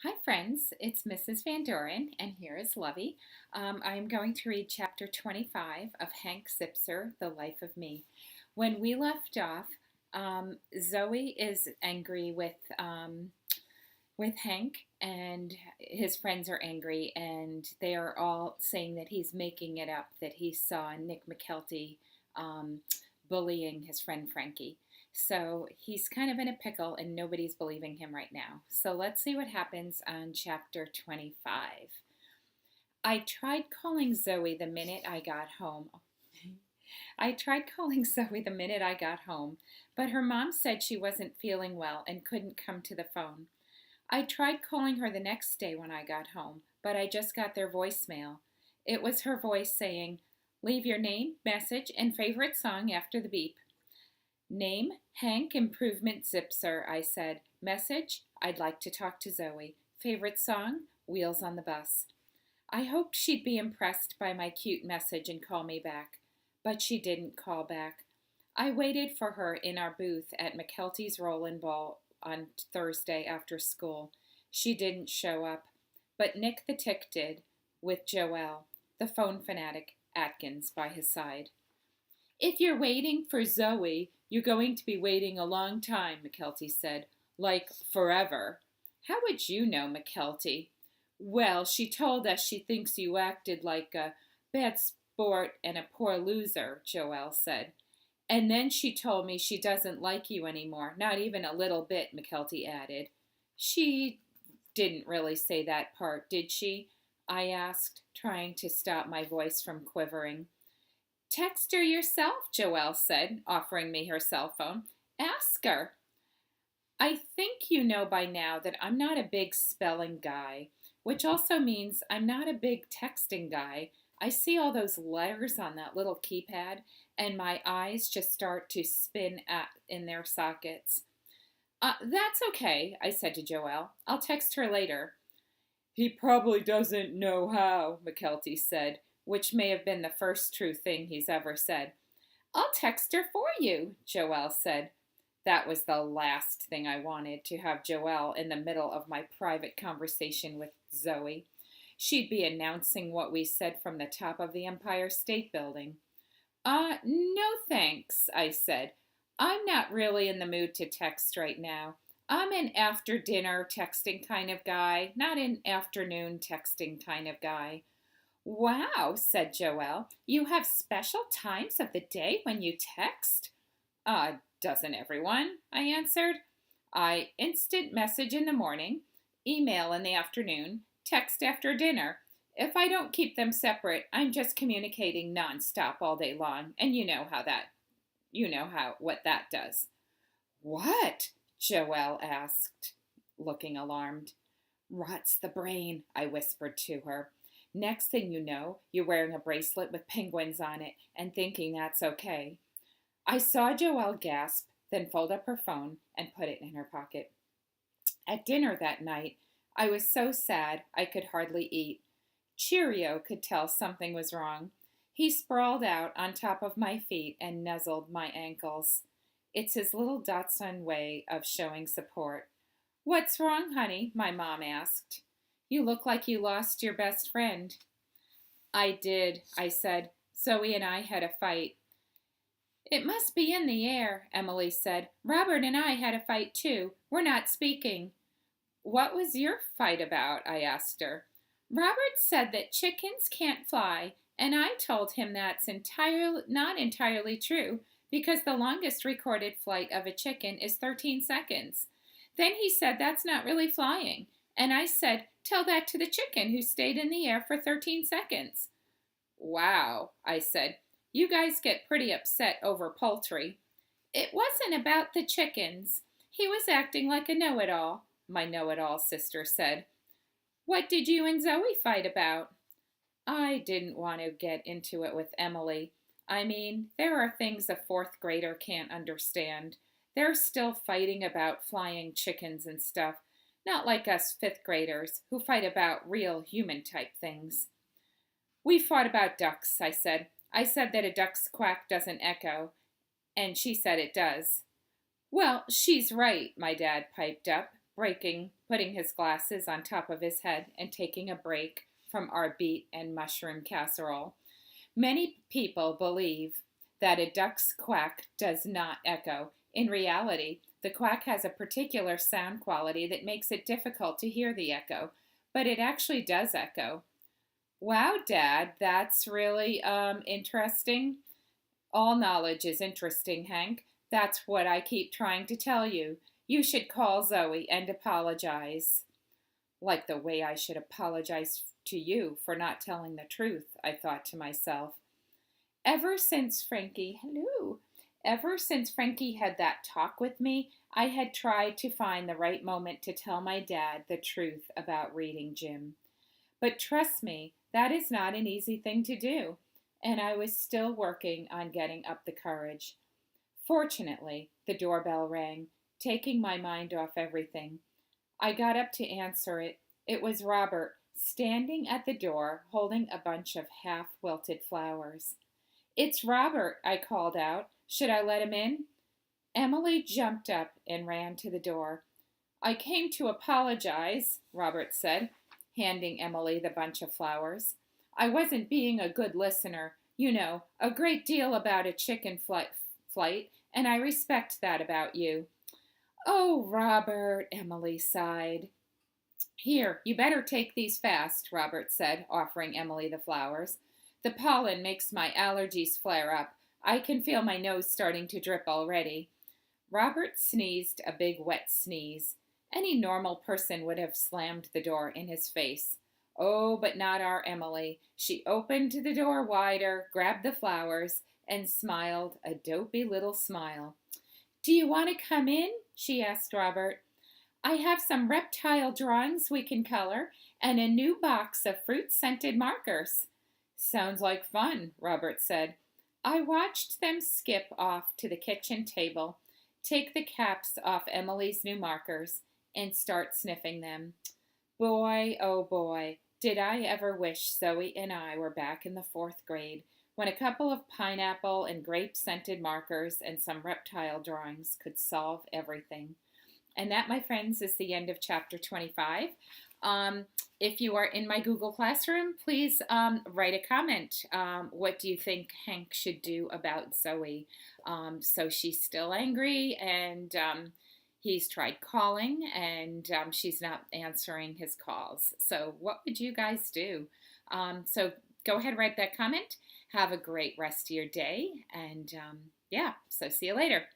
Hi, friends. It's Mrs. Van Doren, and here is Lovey. I'm going to read chapter 25 of Hank Zipzer, The Life of Me. When we left off, Zoe is angry with Hank, and his friends are angry, and they are all saying that he's making it up, that he saw Nick McKelty um, bullying his friend Frankie. So he's kind of in a pickle, and nobody's believing him right now. So let's see what happens on chapter 25. I tried calling Zoe the minute I got home. I tried calling Zoe the minute I got home, but her mom said she wasn't feeling well and couldn't come to the phone. I tried calling her the next day when I got home, but I just got their voicemail. It was her voice saying, "Leave your name, message, and favorite song after the beep." "Name, Hank Improvement Zipzer," I said. "Message, I'd like to talk to Zoe. Favorite song, Wheels on the Bus." I hoped she'd be impressed by my cute message and call me back, but she didn't call back. I waited for her in our booth at McKelty's Rollin' Ball on Thursday after school. She didn't show up, but Nick the Tick did, with Joelle, the phone fanatic, Atkins, by his side. "If you're waiting for Zoe, you're going to be waiting a long time," McKelty said. "Like forever." "How would you know, McKelty?" "Well, she told us she thinks you acted like a bad sport and a poor loser," Joelle said. "And then she told me she doesn't like you anymore, not even a little bit," McKelty added. "She didn't really say that part, did she?" I asked, trying to stop my voice from quivering. "Text her yourself," Joelle said, offering me her cell phone. "Ask her." I think you know by now that I'm not a big spelling guy, which also means I'm not a big texting guy. I see all those letters on that little keypad, and my eyes just start to spin in their sockets. That's okay," I said to Joelle. "I'll text her later." "He probably doesn't know how," McKelty said, which may have been the first true thing he's ever said. "I'll text her for you," Joelle said. That was the last thing I wanted, to have Joelle in the middle of my private conversation with Zoe. She'd be announcing what we said from the top of the Empire State Building. No thanks," I said. "I'm not really in the mood to text right now. I'm an after dinner texting kind of guy, not an afternoon texting kind of guy." "Wow," said Joelle. "You have special times of the day when you text?" Doesn't everyone?" I answered. "I instant message in the morning, email in the afternoon, text after dinner. If I don't keep them separate, I'm just communicating nonstop all day long, and what that does." "What?" Joelle asked, looking alarmed. "Rots the brain," I whispered to her. "Next thing you know, you're wearing a bracelet with penguins on it and thinking that's okay." I saw Joelle gasp, then fold up her phone and put it in her pocket. At dinner that night, I was so sad I could hardly eat. Cheerio could tell something was wrong. He sprawled out on top of my feet and nuzzled my ankles. It's his little Dachshund way of showing support. "What's wrong, honey?" my mom asked. "You look like you lost your best friend." "I did," I said. "Zoe and I had a fight." "It must be in the air," Emily said. "Robert and I had a fight too. We're not speaking." "What was your fight about?" I asked her. "Robert said that chickens can't fly, and I told him that's not entirely true, because the longest recorded flight of a chicken is 13 seconds. Then he said that's not really flying, and I said, tell that to the chicken who stayed in the air for 13 seconds. "Wow," I said. "You guys get pretty upset over poultry." "It wasn't about the chickens. He was acting like a know-it-all," my know-it-all sister said. "What did you and Zoe fight about?" I didn't want to get into it with Emily. I mean, there are things a fourth grader can't understand. They're still fighting about flying chickens and stuff, not like us fifth graders who fight about real human type things. "We fought about ducks," I said. "I said that a duck's quack doesn't echo, and she said it does." "Well, she's right," my dad piped up. putting his glasses on top of his head and taking a break from our beet and mushroom casserole. Many people believe that a duck's quack does not echo. In reality, the quack has a particular sound quality that makes it difficult to hear the echo, but it actually does echo. Wow, Dad, that's really interesting. All knowledge is interesting, Hank. That's what I keep trying to tell you. You should call Zoe and apologize. Like the way I should apologize to you for not telling the truth, I thought to myself. Ever since Frankie, hello, ever since Frankie had that talk with me, I had tried to find the right moment to tell my dad the truth about reading Jim. But trust me, that is not an easy thing to do, and I was still working on getting up the courage. Fortunately, the doorbell rang, taking my mind off everything. I got up to answer it. It was Robert, standing at the door, holding a bunch of half-wilted flowers. "It's Robert," I called out. "Should I let him in?" Emily jumped up and ran to the door. "I came to apologize," Robert said, handing Emily the bunch of flowers. "I wasn't being a good listener. You know, a great deal about a chicken flight, and I respect that about you." "Oh, Robert," Emily sighed. "Here, you better take these fast," Robert said, offering Emily the flowers. "The pollen makes my allergies flare up. I can feel my nose starting to drip already." Robert sneezed a big wet sneeze. Any normal person would have slammed the door in his face. Oh, but not our Emily. She opened the door wider, grabbed the flowers, and smiled a dopey little smile. "Do you want to come in?" she asked Robert. "I have some reptile drawings we can color, and a new box of fruit-scented markers." "Sounds like fun," Robert said. I watched them skip off to the kitchen table, take the caps off Emily's new markers, and start sniffing them. Boy, oh boy, did I ever wish Zoe and I were back in the 4th grade, when a couple of pineapple and grape-scented markers and some reptile drawings could solve everything. And that, my friends, is the end of chapter 25. If you are in my Google Classroom, please write a comment. What do you think Hank should do about Zoe? So she's still angry, and he's tried calling, and she's not answering his calls. So what would you guys do? So go ahead and write that comment. Have a great rest of your day, and yeah, so see you later.